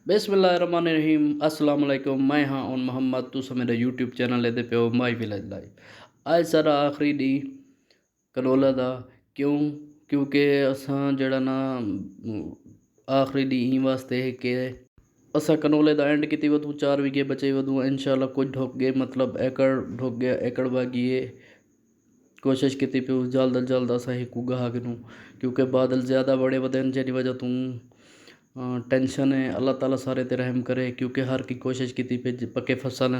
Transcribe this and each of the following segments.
बिस्मिल्लाहिर्रहमानिर्रहीम अस्सलाम वालेकुम। मैं हाँ उन मोहम्मद तुस मेरा यूट्यूब चैनल लेते पे हो माई विलेज लाइफ। आज सारा आखिरी डी कनोला दा क्यों क्योंकि असां जड़ा ना आखिरी डी ई वास्ते है कि असां कनोले दा एंड की वधू 4 वीघे बचे वधू इंशाल्लाह कुछ ढुक गए, मतलब एकड़ ढुक गया, एकड़ बागी है। कोशिश की पे जल्द अज जल्द असा हिकू गाह गिनूँ क्योंकि बादल ज़्यादा बड़े वधन जी वजह तू टेंशन है। अल्लाह ताला सारे ते रहम करे क्योंकि हर की कोशिश की पे पक्के फसल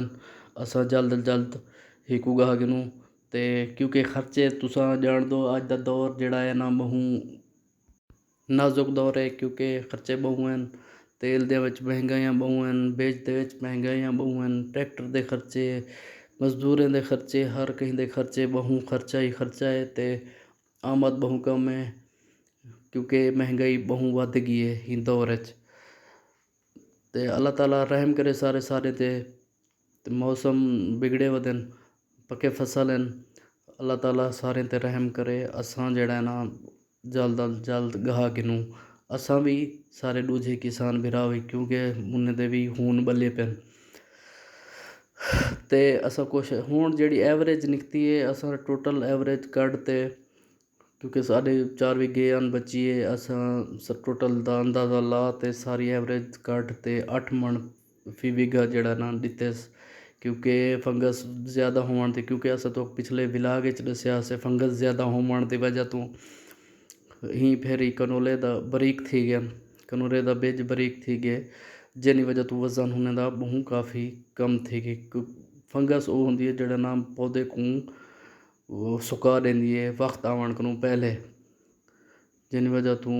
असा जल्द अज जल्द हिकू गाह गिनूँ ते क्योंकि खर्चे तुसा जान दो अज दा दौर जड़ा है ना बहु नाजुक दौर है क्योंकि खर्चे बहु हैं। तेल दे विच महंगाइयां बहु हैं, बेच दे विच महंगाइयां बहु हैं, ट्रैक्टर दे खर्चे, मजदूरें दे खर्चे, हर कहीं दे खर्चे बहु खर्चा ही खर्चा है ते आमद बहु कम है क्योंकि महंगाई बहु वध गई है इन दौर च। ते अल्लाह ताला रहम करे सारे ते मौसम बिगड़े वदन पक्के फसल हैं। अल्लाह ताला सारे ते रहम करे असां जड़ा ना जल्द अज जल्द गाह गिनूँ। असां भी सारे दूजे किसान भरा भी क्योंकि उन्हें दे भी खून बल्ले पैन ते असा कुछ हुण जी एवरेज निकती है असा टोटल एवरेज कढ़ते क्योंकि साढ़े 4 वीघे अन बची है असा टोटल का अंदाज़ा ला ते सारी एवरेज कट ते 8 मन फी बीघा जड़ा ना दिते क्योंकि फंगस ज़्यादा होने ते क्योंकि अस तो पिछले विलाग दसिया से फंगस ज़्यादा होने की वजह तो ही फिर ही कनोले दा बरीक थी गया, कनोले दा बिज बरीक थी गए जिनी वजह तो वजन होने का बहु काफ़ी कम थी गई। फंगस वो होंगी है जड़ा ना पौधे को सुका देंदी है वक्त आवन को पहले जिन वजह तू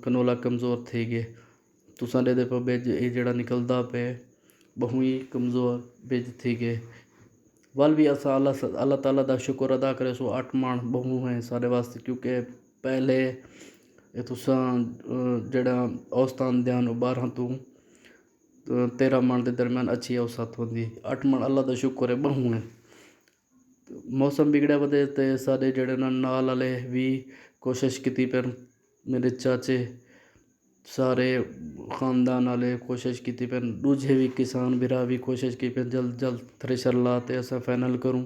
कनोला कमज़ोर थी गए। तुसा दे पर बिज ये जड़ा निकलता पे बहु ही कमज़ोर बिज थी गए। वल भी असा अल्लाह ताला दा शुक्र अदा करे सो 8 मन बहु हैं सारे वास्ते क्योंकि पहले तुसा जड़ा औसतान ध्यान 12 तो 13 मन के दरम्यान अच्छी औसत होंगी। 8 मन अल्लाह का शुक्र है बहु है। मौसम बिगड़े वजह ते सारे जड़े नाल वाले भी कोशिश की पर मेरे चाचे सारे ख़ानदान वाले कोशिश की पर दूजे भी किसान भरा भी कोशिश की पर जल्द जल्द थ्रेशर ला ते असा फाइनल करूँ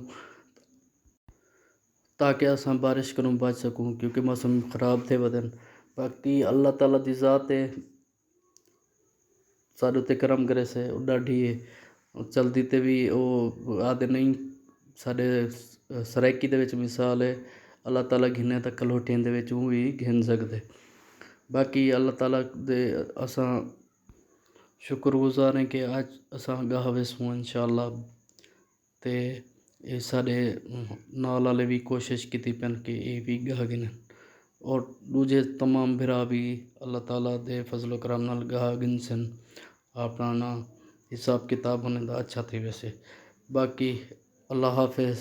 ताकि असा बारिश करूँ बच सकूँ क्योंकि मौसम ख़राब थे वदन। बाकी अल्लाह ताला दी ज़ात है सारे उत्ते करम करे से डाढ़ी है चलती ते भी वो आदे नहीं साढ़े सराइकी दे विच मिसाल है अल्लाह ताला घिने तक कलोटियां दे विच भी घिन सकते। बाकी अल्लाह ताला दे असा शुक्रगुजार हैं कि अज असा गाह वेसूँ इंशाअल्लाह ते ये साढ़े नाल वाले भी कोशिश की पैन कि ये भी गाह गिन और दूजे तमाम भरा भी अल्लाह ताला दे फजलो करम नाल गाह गिन सन अपना ना हिसाब किताब होने का अच्छा थी वैसे। बाकी अल्लाह हाफिज़।